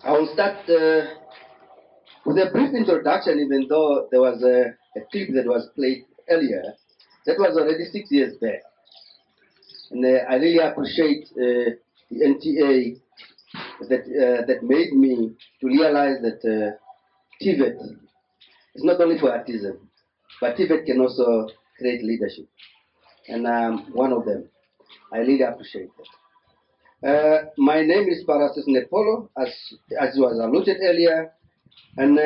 I will start with a brief introduction, even though there was a clip that was played earlier. That was already 6 years back. And I really appreciate the NTA that made me to realize that TVET is not only for artisan, but TVET can also create leadership. And I'm one of them. I really appreciate that. My name is Parastus Nepolo, as was alluded earlier, and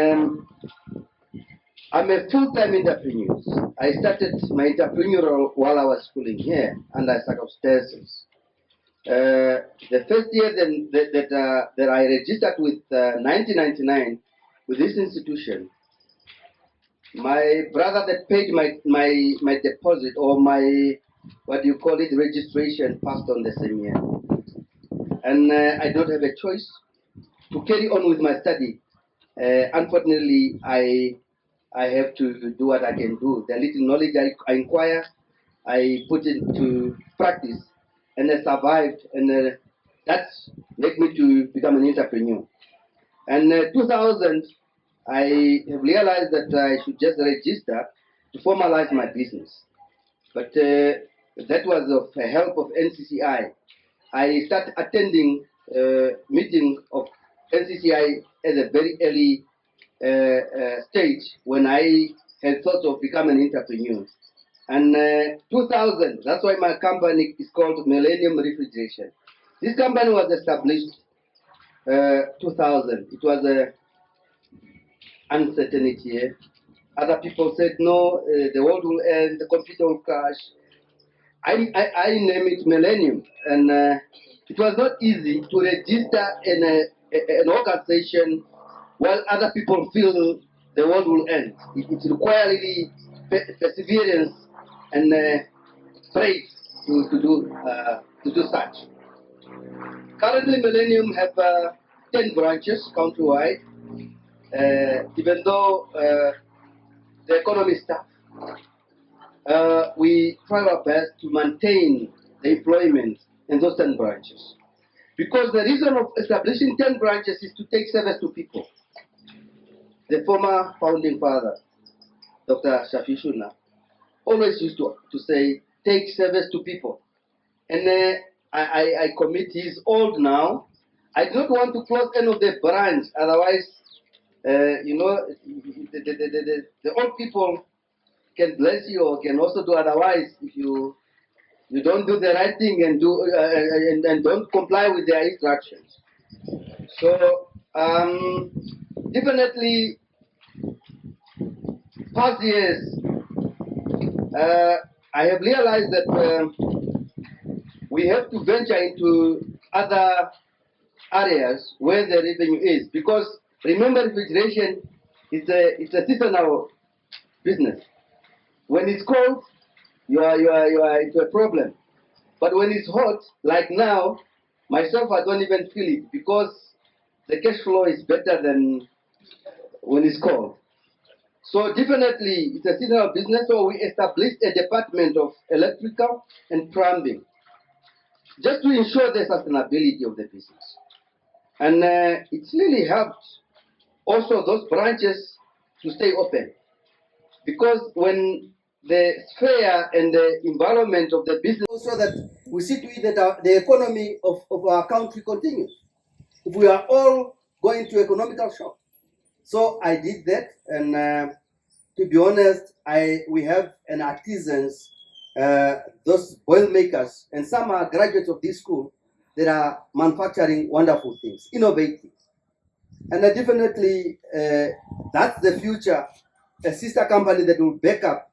I'm a full-time entrepreneur. I started my entrepreneurial while I was schooling here under circumstances. The first year that I registered with 1999 with this institution, my brother that paid my deposit or my, what do you call it, registration passed on the same year. And I don't have a choice to carry on with my study. Unfortunately, I have to do what I can do. The little knowledge I acquire, I put into practice, and I survived, and that led me to become an entrepreneur. And 2000, I have realized that I should just register to formalize my business. But that was of the help of NCCI. I started attending meeting of NCCI at a very early stage when I had thought of becoming an entrepreneur. And 2000, that's why my company is called Millennium Refrigeration. This company was established 2000. It was a uncertainty year. Other people said, no, the world will end, the computer will crash. I named it Millennium, and it was not easy to register in an organization while other people feel the world will end. It requires really perseverance and faith to do such. Currently, Millennium have 10 branches countrywide, even though the economy is tough. We try our best to maintain the employment in those 10 branches. Because the reason of establishing 10 branches is to take service to people. The former founding father, Dr. Shafi Shuna, always used to say, take service to people. And I commit, he's old now. I don't want to close any of the branch, otherwise, the old people can bless you or can also do otherwise if you don't do the right thing and and don't comply with their instructions. So definitely past years I have realized that we have to venture into other areas where the revenue is, because remember, refrigeration is a seasonal business. When it's cold, you are into a problem. But when it's hot, like now, myself, I don't even feel it because the cash flow is better than when it's cold. So definitely, it's a seasonal business. So we established a department of electrical and plumbing, just to ensure the sustainability of the business. And it's really helped also those branches to stay open, because when the sphere and the environment of the business, so that we see to it that the economy of our country continues. If we are all going to economical shock. So I did that, and to be honest, we have an artisans, those boil makers, and some are graduates of this school that are manufacturing wonderful things, innovative. And definitely that's the future, a sister company that will back up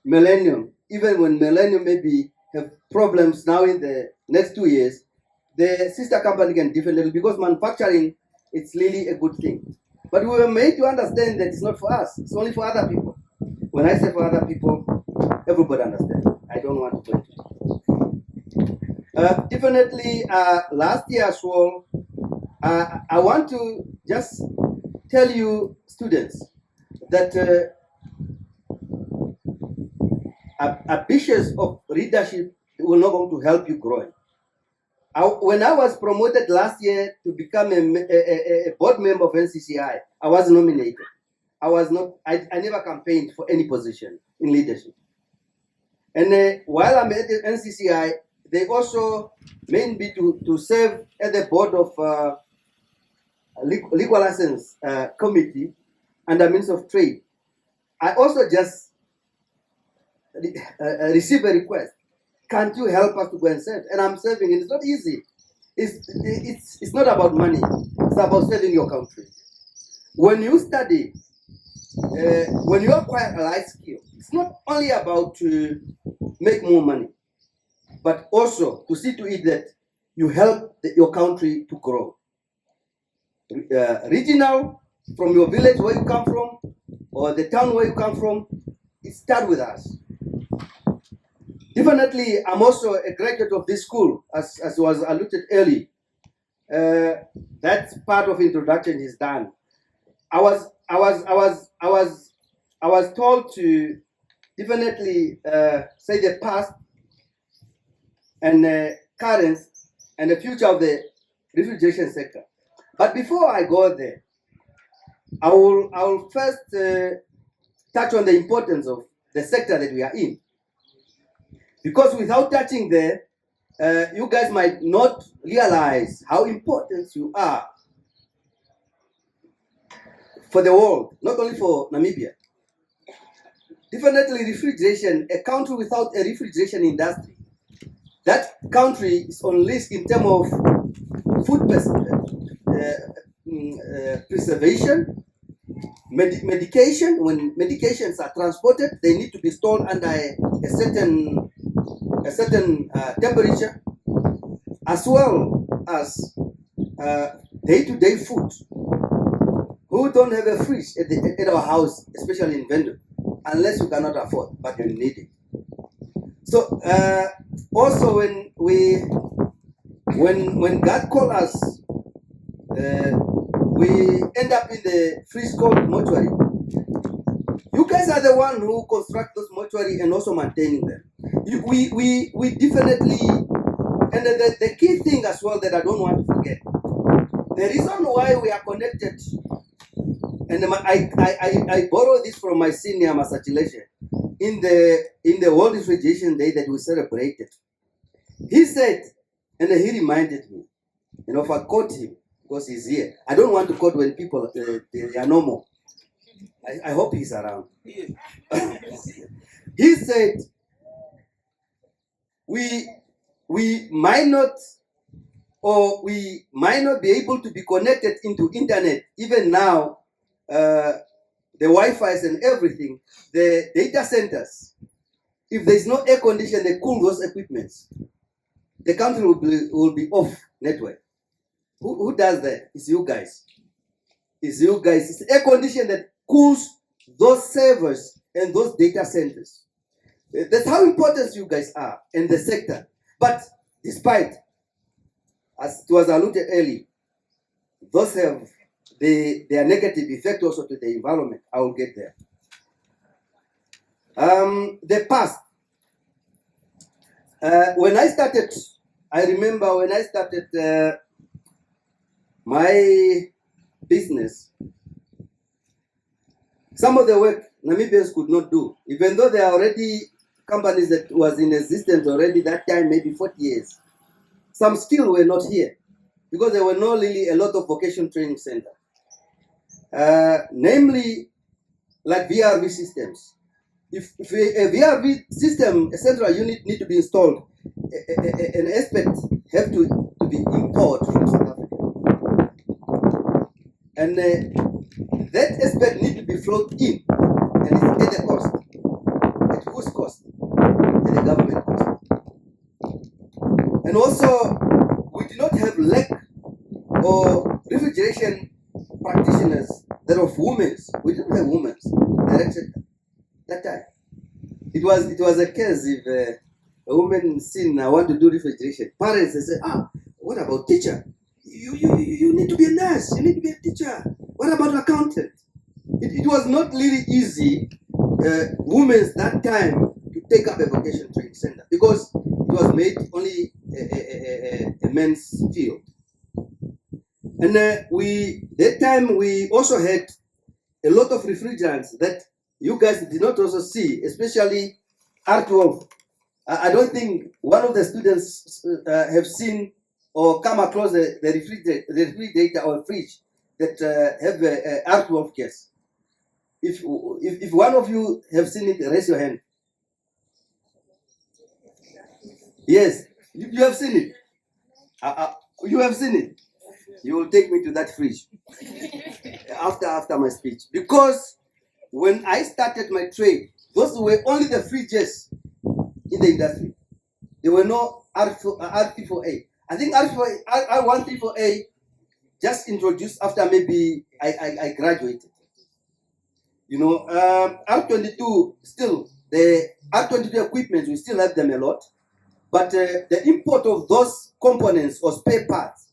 Millennium, even when Millennium maybe have problems now in the next 2 years, the sister company can definitely, because manufacturing, it's really a good thing. But we were made to understand that it's not for us, it's only for other people. When I say for other people, everybody understands. I don't want to go into it. Definitely, last year as well, I want to just tell you, students, that ambitions of leadership will not going to help you grow. When I was promoted last year to become a board member of NCCI, I was nominated. I never campaigned for any position in leadership. And while I'm at the NCCI, they also made me to serve at the board of legal license committee and the Ministry of Trade. I also just received a request. Can't you help us to go and serve? And I'm serving, and it's not easy. It's not about money. It's about serving your country. When you study, when you acquire a life skill, it's not only about to make more money, but also to see to it that you help your country to grow. Regional, from your village where you come from, or the town where you come from, it starts with us. Definitely, I'm also a graduate of this school, as was alluded earlier. That part of introduction is done. I was told to definitely say the past and current and the future of the refrigeration sector. But before I go there, I will first touch on the importance of the sector that we are in. Because without touching there, you guys might not realize how important you are for the world, not only for Namibia. Definitely refrigeration, a country without a refrigeration industry, that country is on risk in terms of food preservation, medication. When medications are transported, they need to be stored under a certain temperature, as well as day-to-day food. Who don't have a fridge at our house, especially in Windhoek, unless you cannot afford, but you need it. So also when God called us, we end up in the fridge called mortuary. You guys are the one who construct those mortuary and also maintaining them. We definitely, and the key thing as well that I don't want to forget, the reason why we are connected, and I borrow this from my senior Masachileshe in the World Refrigeration Day that we celebrated. He said, and he reminded me, if I quote him, because he's here. I don't want to quote when people they are no more. I hope he's around. He said, we might not be able to be connected into internet even now. The Wi-Fi's and everything, the data centers. If there's no air condition, they cool those equipments. The country will be off network. Who does that? It's you guys. It's you guys. It's air condition that cools those servers and those data centers. That's how important you guys are in the sector. But despite, as it was alluded earlier, those have their negative effect also to the environment. I will get there. The past. When I started, I remember when I started my business, some of the work Namibians could not do, even though there are already companies that was in existence already that time, maybe 40 years. Some still were not here because there were not really a lot of vocation training centers. Namely, like VRV systems. If a VRV system, a central unit need to be installed, an aspect have to be imported from South Africa. And that aspect need to be flowed in, and it's at the cost. At whose cost? At the government cost. And also, we do not have lack or refrigeration practitioners that of women. We didn't have women directed that time. It was a case if a woman seen I want to do refrigeration. Parents they say, what about teacher? You need to be a nurse. You need to be a teacher. What about accountant? It was not really easy, women that time to take up a vocation training center because was made only a men's field. And that time we also had a lot of refrigerants that you guys did not also see, especially R12. I don't think one of the students have seen or come across the refrigerator or fridge that have a R12 gas. If one of you have seen it, raise your hand. Yes, you have seen it. You have seen it. You will take me to that fridge after my speech, because when I started my trade, those were only the fridges in the industry. There were no R34A. I think R134A just introduced after maybe I graduated. You know, R22 still, the R22 equipment, we still have them a lot, but the import of those components or spare parts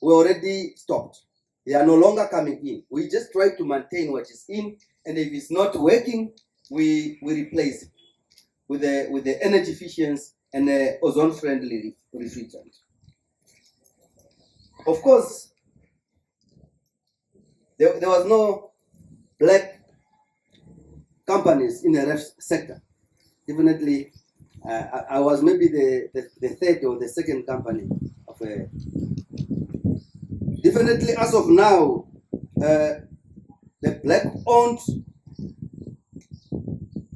were already stopped. They are no longer coming in. We just try to maintain what is in, and if it's not working, we replace it with the energy efficient and ozone-friendly refrigerant. Of course, there was no black companies in the ref sector. Definitely, I was maybe the third or the second company of a. Definitely, as of now, the black-owned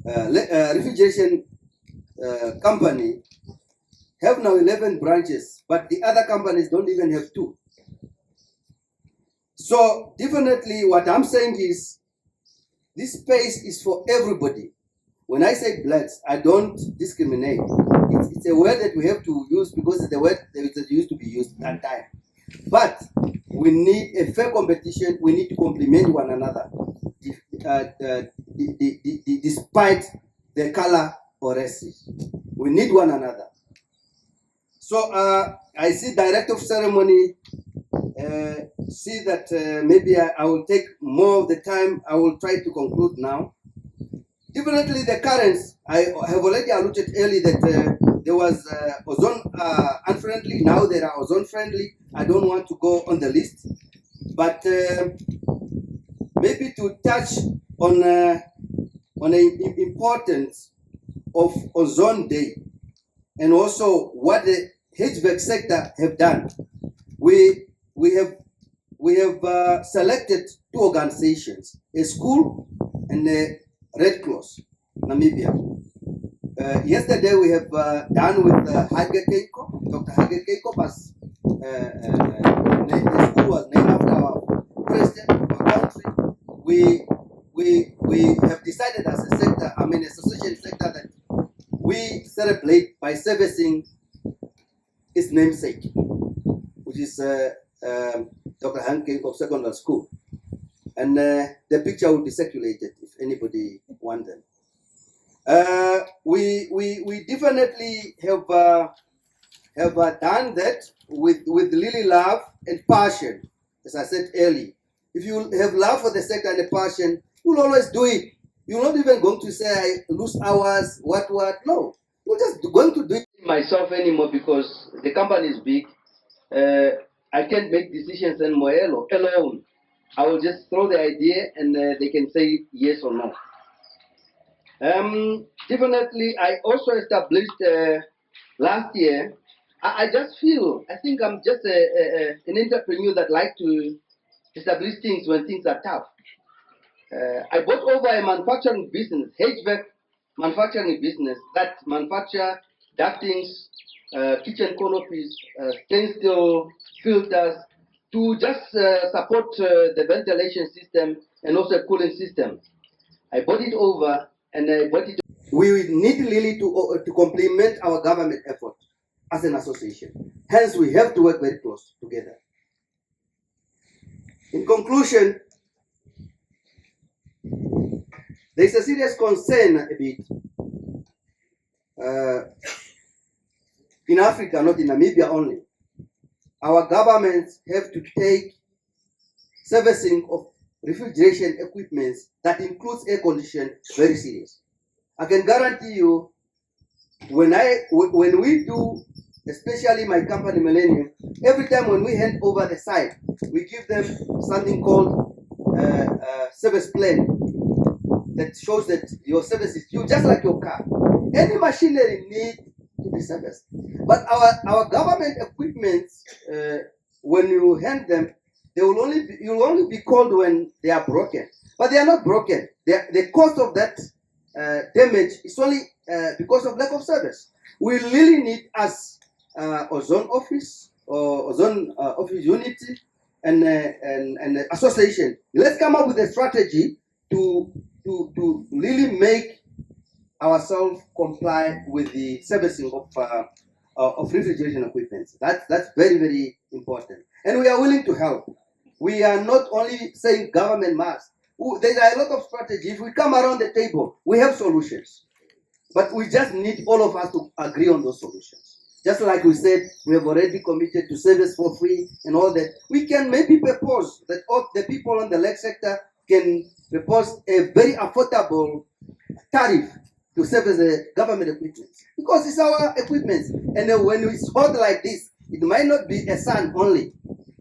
refrigeration company have now 11 branches, but the other companies don't even have 2. So definitely what I'm saying is this space is for everybody. When I say blacks, I don't discriminate. It's a word that we have to use because it's the word that used to be used at that time. But we need a fair competition. We need to complement one another, despite the color or races. We need one another. So I see director of ceremony. See that maybe I will take more of the time. I will try to conclude now. Definitely the currents, I have already alluded earlier that there was ozone unfriendly. Now there are ozone friendly. I don't want to go on the list, but maybe to touch on the importance of ozone day and also what the HVAC sector have done. We have selected 2 organizations, a school and a Red Cross, Namibia. Yesterday we have done with Hage Keiko. Dr. Hage Keiko was the school was named after our president of our country. We have decided as a sector, association sector, that we celebrate by servicing its namesake, which is Dr. Hage Keiko Secondary School. And the picture will be circulated if anybody wants them. We definitely have done that with really love and passion, as I said earlier. If you have love for the sector and the passion, you'll always do it. You're not even going to say, I lose hours, what. No, you're just going to do it myself anymore because the company is big. I can't make decisions anymore alone. I will just throw the idea and they can say yes or no. Definitely, I also established last year. I just feel, I think I'm just an entrepreneur that like to establish things when things are tough. I bought over a manufacturing business, HVAC manufacturing business that manufacture ductings, kitchen canopies, stainless steel filters, to just support the ventilation system and also cooling system. I bought it over and I bought it. We need really to complement our government effort as an association. Hence, we have to work very close together. In conclusion, there is a serious concern a bit in Africa, not in Namibia only. Our governments have to take servicing of refrigeration equipment that includes air conditioning very serious. I can guarantee you when we do, especially my company Millennium, every time when we hand over the site, we give them something called service plan that shows that your service is due, just like your car. Any machinery need to be serviced. But our government equipment, when you hand them, you'll only be called when they are broken. But they are not broken. The cost of that damage is only because of lack of service. We really need, as ozone office or ozone office unity and association, let's come up with a strategy to really make ourselves comply with the servicing of refrigeration equipment. That's very, very important. And we are willing to help. We are not only saying government must. There are a lot of strategies. If we come around the table, we have solutions. But we just need all of us to agree on those solutions. Just like we said, we have already committed to service for free and all that. We can maybe propose that all the people on the lake sector can propose a very affordable tariff to service the government equipment, because it's our equipment. And when it's hot like this, it might not be a sun only,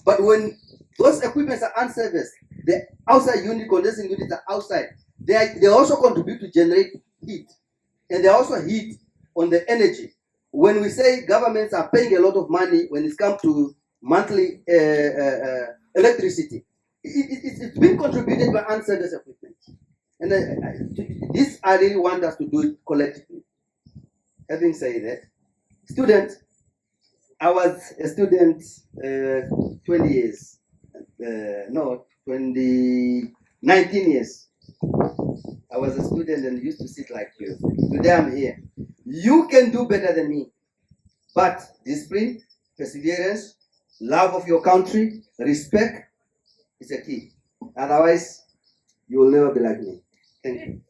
but when those equipments are unserviced, the outside unit, condensing units are outside, they also contribute to generate heat, and they also heat on the energy. When we say governments are paying a lot of money when it comes to monthly electricity, it's been contributed by unserviced equipment. And this I really want us to do it collectively. Having said that, student, I was a student 20 years, 19 years. I was a student and used to sit like you. Today I'm here. You can do better than me, but discipline, perseverance, love of your country, respect is a key. Otherwise, you will never be like me. Thank you.